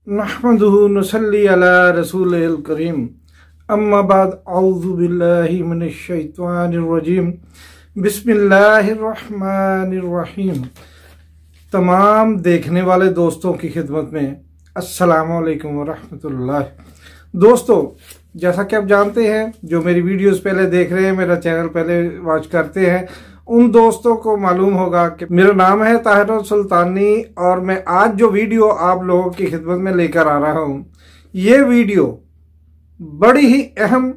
नहमदुहु नसल्ली अला रसूलिल करीम अम्मा बाद औज़ु बिल्लाहि मिनश शैतानिर रजीम बिस्मिल्लाहिर रहमानिर रहीम। तमाम देखने वाले दोस्तों की खिदमत में अस्सलामु अलैकुम व रहमतुल्लाह। दोस्तों, जैसा कि आप जानते हैं, जो मेरी वीडियोस पहले देख रहे हैं, मेरा चैनल पहले वॉच करते हैं, उन दोस्तों को मालूम होगा कि मेरा नाम है ताहिर सुल्तानी और मैं आज जो वीडियो आप लोगों की खिदमत में लेकर आ रहा हूँ, ये वीडियो बड़ी ही अहम,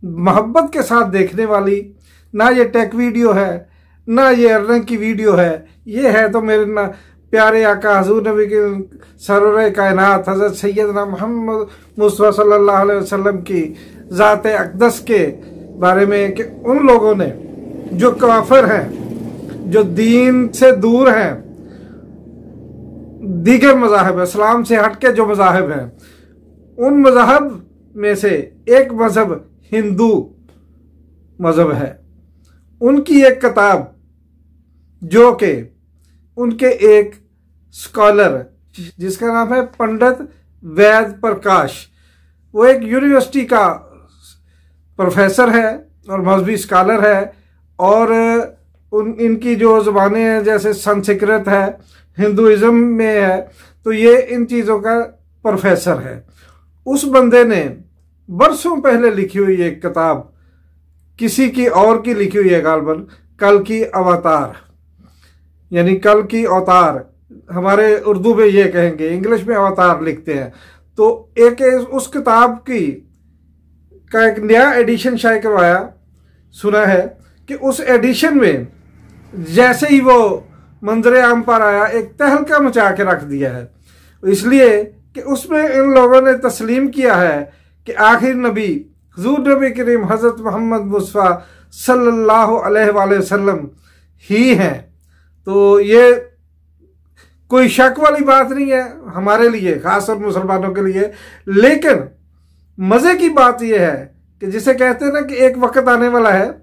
मोहब्बत के साथ देखने वाली, ना ये टेक वीडियो है ना ये अर्निंग की वीडियो है। ये है तो मेरे ना प्यारे आका हुज़ूर नबी के सरवर कायनात हज़रत सैयदना मोहम्मद मुस्तफ़ा सल्लल्लाहु अलैहि वसल्लम की ज़ात अक़दस के बारे में कि उन लोगों ने जो काफिर हैं, जो दीन से दूर हैं, दीगर मज़ाहब इस्लाम से हटके जो मज़ाहब हैं, उन मज़ाहब में से एक मज़हब हिंदू मज़हब है। उनकी एक किताब जो कि उनके एक स्कॉलर जिसका नाम है पंडित वैद प्रकाश, वो एक यूनिवर्सिटी का प्रोफेसर है और मजहबी स्कॉलर है और इनकी जो ज़बानें हैं जैसे संस्कृत है, हिंदुइज़्म में है, तो ये इन चीज़ों का प्रोफेसर है। उस बंदे ने बरसों पहले लिखी हुई एक किताब, किसी की और की लिखी हुई है गालबन, कल की अवतार, यानी कल की अवतार, हमारे उर्दू में ये कहेंगे, इंग्लिश में अवतार लिखते हैं। तो एक उस किताब का एक नया एडिशन शायद करवाया, सुना है कि उस एडिशन में जैसे ही वो मंजर आम पर आया, एक तहलका मचा के रख दिया है, इसलिए कि उसमें इन लोगों ने तस्लीम किया है कि आखिर नबी हुज़ूर नबी करीम हज़रत मोहम्मद मुस्तफ़ा सल्लल्लाहु अलैहि वसल्लम ही हैं। तो ये कोई शक वाली बात नहीं है हमारे लिए, खासतौर मुसलमानों के लिए। लेकिन मज़े की बात यह है कि जिसे कहते हैं ना कि एक वक्त आने वाला है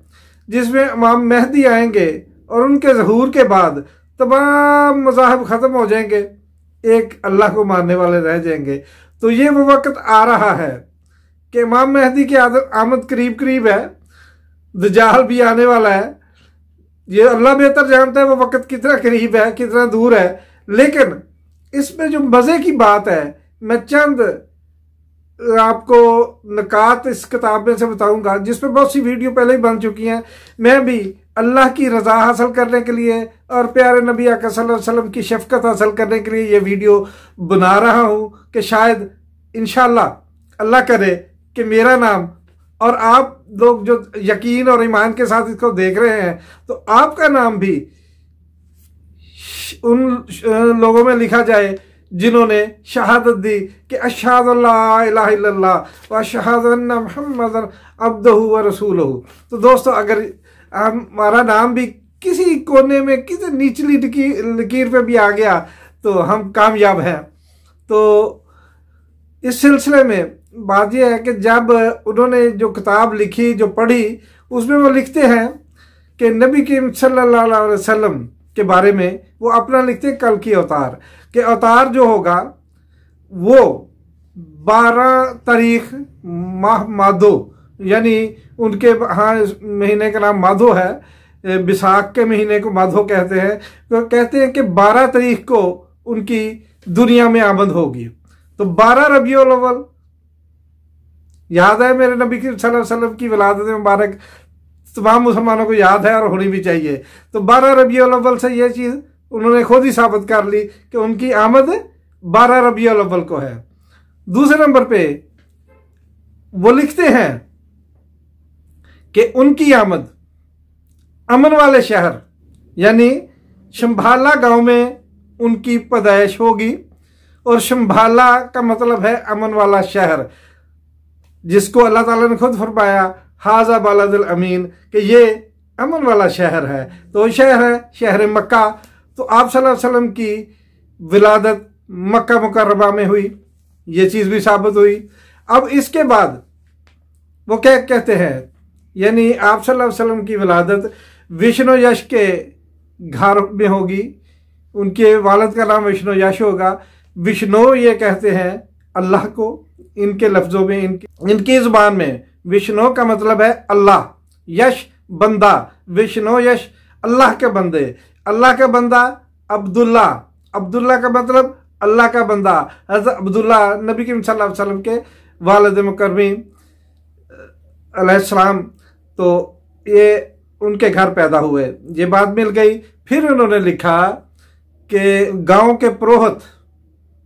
जिसमें इमाम मेहदी आएंगे और उनके ज़हूर के बाद तमाम मज़ाहब ख़त्म हो जाएंगे, एक अल्लाह को मानने वाले रह जाएंगे। तो ये वो वक्त आ रहा है कि इमाम मेहदी की आमद करीब करीब है, दज्जाल भी आने वाला है। ये अल्लाह बेहतर जानता है वो वक्त कितना करीब है, कितना दूर है। लेकिन इसमें जो मज़े की बात है, मैं चंद आपको नकात इस किताब में से बताऊंगा, जिसमें बहुत सी वीडियो पहले ही बन चुकी हैं। मैं भी अल्लाह की रज़ा हासिल करने के लिए और प्यारे नबी आका सल्लल्लाहु अलैहि वसल्लम की शफ़क़त हासिल करने के लिए ये वीडियो बना रहा हूँ कि शायद इंशाअल्लाह अल्लाह करे कि मेरा नाम, और आप लोग जो यकीन और ईमान के साथ इसको देख रहे हैं, तो आपका नाम भी उन लोगों में लिखा जाए जिन्होंने शहादत दी कि अशहदु अल्ला इलाहा इल्लल्लाह व अशहदु अन्ना मुहम्मदन अब्दुहु व रसूलुहु। तो दोस्तों, अगर हमारा नाम भी किसी कोने में, किसी निचली लकीर पे भी आ गया तो हम कामयाब हैं। तो इस सिलसिले में बात यह है कि जब उन्होंने जो किताब लिखी, जो पढ़ी, उसमें वो लिखते हैं कि नबी करीम सल्लल्लाहु अलैहि वसल्लम के बारे में वो अपना लिखते हैं कल की अवतार, कि अवतार जो होगा वो 12 तारीख माह माधो, यानी उनके हाँ महीने का नाम माधो है, बिसाख के महीने को माधो कहते हैं। तो कहते हैं कि 12 तारीख को उनकी दुनिया में आमद होगी। तो 12 रबीउल अव्वल, याद है मेरे नबी सल्लल्लाहु अलैहि वसल्लम की विलादत मुबारक तमाम मुसलमानों को याद है और होनी भी चाहिए। तो 12 रबीउल अव्वल से यह चीज़ उन्होंने खुद ही साबित कर ली कि उनकी आमद 12 रबीउल अव्वल को है। दूसरे नंबर पे वो लिखते हैं कि उनकी आमद अमन वाले शहर, यानी शंभाला गांव में उनकी पैदाइश होगी। और शंभाला का मतलब है अमन वाला शहर, जिसको अल्लाह ताला ने खुद फरमाया हाजा बालदुल अमीन, कि ये अमन वाला शहर है। तो शहर है शहर मक्का। तो आप सल्लल्लाहु अलैहि वसल्लम की विलादत मक्का मुकर्रमा में हुई, ये चीज़ भी साबित हुई। अब इसके बाद वो क्या कहते हैं, यानी आप सल्लल्लाहु अलैहि वसल्लम की विलादत विष्णु यश के घर में होगी। उनके वालिद का नाम विष्णु यश होगा। विष्णु ये कहते हैं अल्लाह को, इनके लफ्जों में, इनकी जुबान में विष्णु का मतलब है अल्लाह, यश बंदा, विष्णु यश अल्लाह के बंदे, अल्लाह का बंदा अब्दुल्ला, अब्दुल्ला का मतलब अल्लाह का बंदा। हज़रत अब्दुल्ला नबी करीम सल्लल्लाहु अलैहि वसल्लम के वालिद मुकर्रमी अलैहिस्सलाम, तो ये उनके घर पैदा हुए, ये बात मिल गई। फिर उन्होंने लिखा कि गांव के पुरोहित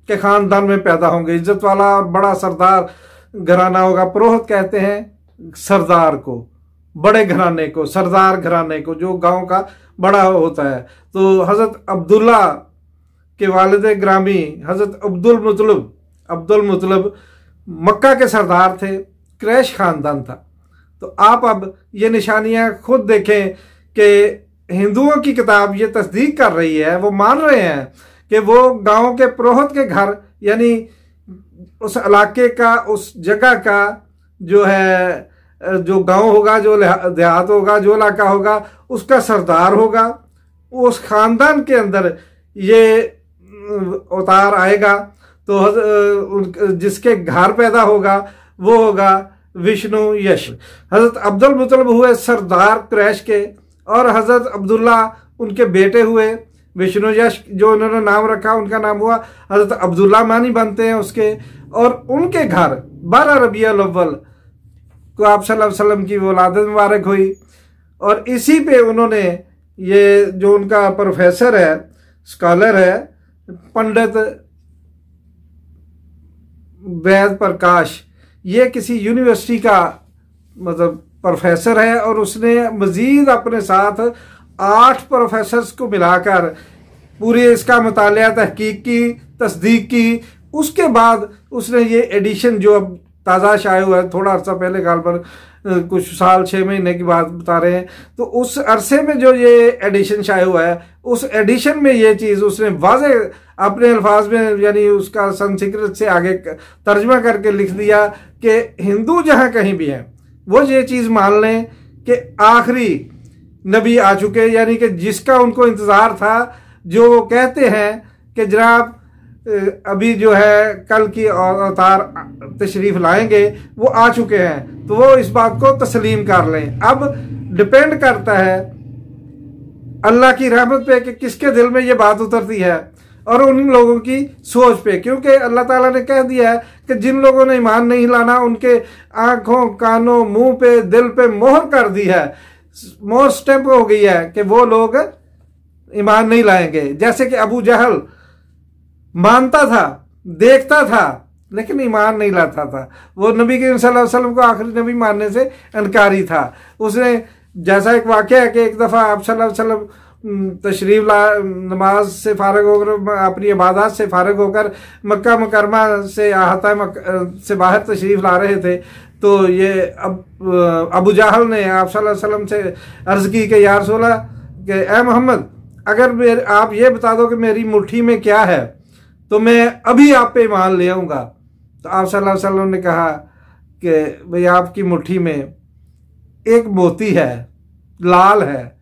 के खानदान में पैदा होंगे, इज्जत वाला और बड़ा सरदार घराना होगा। पुरोहित कहते हैं सरदार को, बड़े घराने को, सरदार घराने को, जो गांव का बड़ा होता है। तो हज़रत अब्दुल्ला के वालिद ग्रामी हज़रत अब्दुल मुतलब मक्का के सरदार थे, क्रैश खानदान था। तो आप अब ये निशानियां खुद देखें कि हिंदुओं की किताब ये तस्दीक कर रही है, वो मान रहे हैं कि वो गांव के पुरोहित के घर, यानी उस इलाके का, उस जगह का जो है, जो गांव होगा, जो देहात होगा, जो इलाका होगा, उसका सरदार होगा। उस खानदान के अंदर ये अवतार आएगा, तो जिसके घर पैदा होगा वो होगा विष्णु यश। हज़रत अब्दुल मुतलब हुए सरदार क्रैश के, और हज़रत अब्दुल्ला उनके बेटे हुए विष्णु यश, जो उन्होंने नाम रखा उनका नाम हुआ हज़रत अब्दुल्ला मानी बनते हैं उसके। और उनके घर 12 रबीउल अव्वल को आप सल्लल्लाहु अलैहि वसल्लम की वलादत मुबारक हुई। और इसी पे उन्होंने, ये जो उनका प्रोफेसर है, स्कॉलर है, पंडित वैद प्रकाश, ये किसी यूनिवर्सिटी का मतलब प्रोफेसर है, और उसने मजीद अपने साथ 8 प्रोफेसर्स को मिलाकर पूरे इसका मुतालिया, तहकीक की, तस्दीक की। उसके बाद उसने ये एडिशन जो अब ताज़ा शाये हुआ है, थोड़ा अर्सा पहले गालबन कुछ साल 6 महीने की बात बता रहे हैं, तो उस अरसे में जो ये एडिशन शाये हुआ है, उस एडिशन में ये चीज़ उसने वाज़े अपने अल्फाज में, यानी उसका संस्कृत से आगे तर्जमा करके लिख दिया कि हिंदू जहाँ कहीं भी हैं वो ये चीज़ मान लें कि आखिरी नबी आ चुके, यानी कि जिसका उनको इंतज़ार था, जो वो कहते हैं कि जनाब अभी जो है कल की अवतार तशरीफ लाएंगे, वो आ चुके हैं, तो वो इस बात को तस्लीम कर लें। अब डिपेंड करता है अल्लाह की रहमत पे कि किसके दिल में ये बात उतरती है, और उन लोगों की सोच पे, क्योंकि अल्लाह ताला ने कह दिया है कि जिन लोगों ने ईमान नहीं लाना, उनके आंखों, कानों, मुंह पे, दिल पे मोहर कर दी है, मोहर स्टैंप हो गई है कि वो लोग ईमान नहीं लाएंगे। जैसे कि अबू जहल मानता था, देखता था, लेकिन ईमान नहीं लाता था। वो नबी करीम सल्लल्लाहु अलैहि वसल्लम को आखिरी नबी मानने से इनकारी था। उसने, जैसा एक वाक़या है कि एक दफ़ा आप सल्लल्लाहु अलैहि वसल्लम तशरीफ ला, नमाज से फारग होकर, अपनी इबादत से फारग होकर मक्का मुकरमा से अहाता से बाहर तशरीफ ला रहे थे, तो ये अबू जहल ने आप सल्लल्लाहु अलैहि वसल्लम से अर्ज़ की कि या रसूल अल्लाह, कि ए मोहम्मद, अगर आप ये बता दो कि मेरी मुट्ठी में क्या है, तो मैं अभी आप पे ईमान ले आऊँगा। तो आप सल्लल्लाहु अलैहि वसल्लम ने कहा कि भाई आपकी मुट्ठी में एक मोती है, लाल है,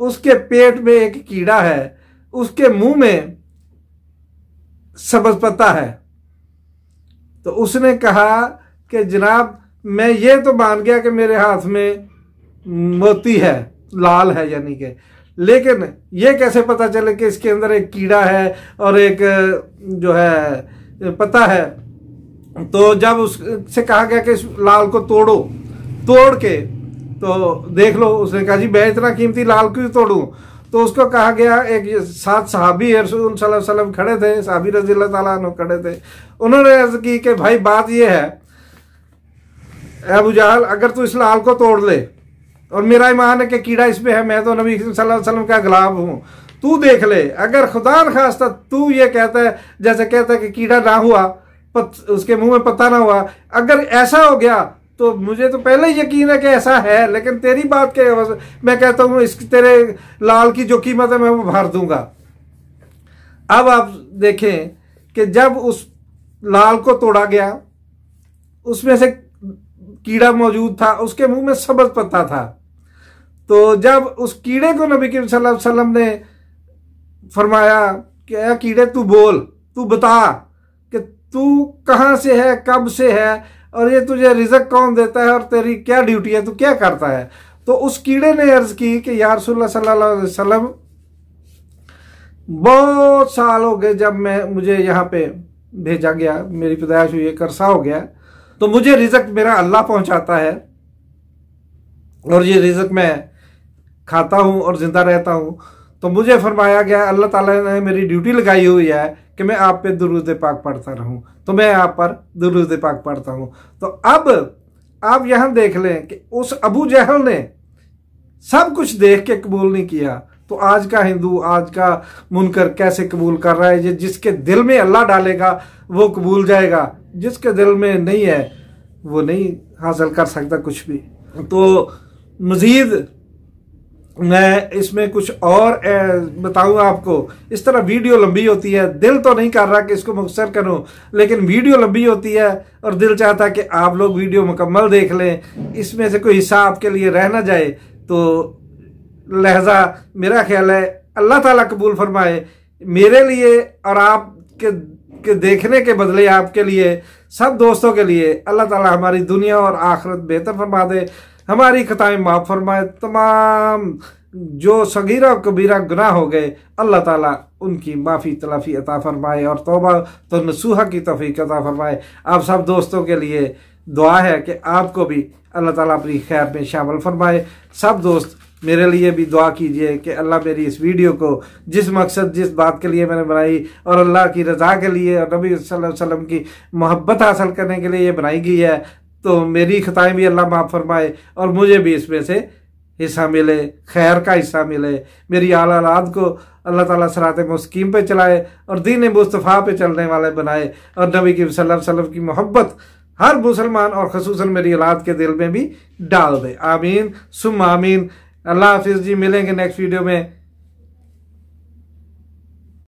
उसके पेट में एक कीड़ा है, उसके मुंह में सब्ज़ पत्ता है। तो उसने कहा कि जनाब मैं ये तो मान गया कि मेरे हाथ में मोती है, लाल है यानी कि, लेकिन ये कैसे पता चले कि इसके अंदर एक कीड़ा है और एक जो है पत्ता है। तो जब उससे कहा गया कि इस लाल को तोड़ो, तोड़ के तो देख लो, उसने कहा जी मैं इतना कीमती लाल क्यों तोड़ूं। तो उसको कहा गया, एक 7 सहाबी रसूल सल्लल्लाहु अलैहि वसल्लम खड़े थे, सहाबी रज़ी अल्लाह ताला अन्हु खड़े थे। उन्होंने अर्ज़ की कि भाई बात ये है अबू जहल, अगर तू इस लाल को तोड़ ले, और मेरा ईमान है कि कीड़ा इसमें है, मैं तो नबी सल्लल्लाहु अलैहि वसल्लम का गुलाम हूँ, तू देख ले, अगर खुदा न खास्ता तू ये कहता है, जैसे कहता है कि कीड़ा ना हुआ, उसके मुंह में पत्ता ना हुआ, अगर ऐसा हो गया तो मुझे तो पहले ही यकीन है कि ऐसा है, लेकिन तेरी बात के मैं कहता हूँ इस तेरे लाल की जो कीमत है मैं वो भर दूंगा। अब आप देखें कि जब उस लाल को तोड़ा गया, उसमें से कीड़ा मौजूद था, उसके मुंह में सब्ज़ पत्ता था। तो जब उस कीड़े को नबी करीम सल्लल्लाहु अलैहि वसल्लम ने फरमाया कि कीड़े तू बोल, तू बता कि तू कहाँ से है, कब से है, और ये तुझे रिज़्क कौन देता है, और तेरी क्या ड्यूटी है, तू क्या करता है। तो उस कीड़े ने अर्ज की कि या रसूलुल्लाह सल्लल्लाहु अलैहि वसल्लम, बहुत साल हो गए जब मुझे यहाँ पे भेजा गया, मेरी पैदाइश हुई, एक अरसा हो गया, तो मुझे रिज़्क मेरा अल्लाह पहुंचाता है, और ये रिज़्क मैं खाता हूँ और जिंदा रहता हूँ। तो मुझे फरमाया गया, अल्लाह ताला ने मेरी ड्यूटी लगाई हुई है कि मैं आप पे दुरूद पाक पढ़ता रहूं, तो मैं आप पर दुरूद पाक पढ़ता हूं। तो अब आप यहां देख लें कि उस अबू जहल ने सब कुछ देख के कबूल नहीं किया, तो आज का हिंदू, आज का मुनकर कैसे कबूल कर रहा है। ये जिसके दिल में अल्लाह डालेगा वो कबूल जाएगा, जिसके दिल में नहीं है वो नहीं हासिल कर सकता कुछ भी। तो मजीद मैं इसमें कुछ और बताऊं आपको। इस तरह वीडियो लंबी होती है, दिल तो नहीं कर रहा कि इसको मुख्तसर करूं, लेकिन वीडियो लंबी होती है और दिल चाहता है कि आप लोग वीडियो मुकम्मल देख लें, इसमें से कोई हिस्सा आपके लिए रह ना जाए। तो लिहाजा मेरा ख्याल है अल्लाह ताला कबूल फरमाए मेरे लिए और आपके देखने के बदले आपके लिए, सब दोस्तों के लिए। अल्लाह ताला हमारी दुनिया और आखिरत बेहतर फरमा दे, हमारी खताएं माफ़ फरमाए, तमाम जो सगीरा और कबीरा गुनाह हो गए अल्लाह ताला उनकी माफ़ी तलाफ़ी अता फरमाए और तौबा तो नसूहा की तौफीक अता फरमाए। आप सब दोस्तों के लिए दुआ है कि आपको भी अल्लाह ताला अपनी खैर में शामिल फरमाए। सब दोस्त मेरे लिए भी दुआ कीजिए कि अल्लाह मेरी इस वीडियो को जिस मकसद, जिस बात के लिए मैंने बनाई और अल्लाह की रज़ा के लिए और नबी सल्लल्लाहु अलैहि वसल्लम की मोहब्बत हासिल करने के लिए ये बनाई गई है, तो मेरी खताएं भी अल्लाह माफ़ फरमाए और मुझे भी इसमें से हिस्सा मिले, खैर का हिस्सा मिले। मेरी आल औलाद को अल्लाह ताला सिरात मुस्तकीम पे चलाए और दीन मुस्तफ़ा पे चलने वाले बनाए और नबी की सल्लल्लाहु अलैहि वसल्लम की मोहब्बत हर मुसलमान और ख़ुसूसन मेरी औलाद के दिल में भी डाल दे। आमीन सुम्मा आमीन। अल्लाह हाफिज़ जी, मिलेंगे नेक्स्ट वीडियो में।